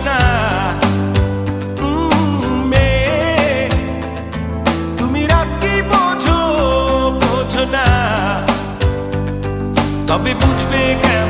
না। মেয়ে তুমি রাত কি বোঝো, বোঝো না, তবে বুঝবে কেমন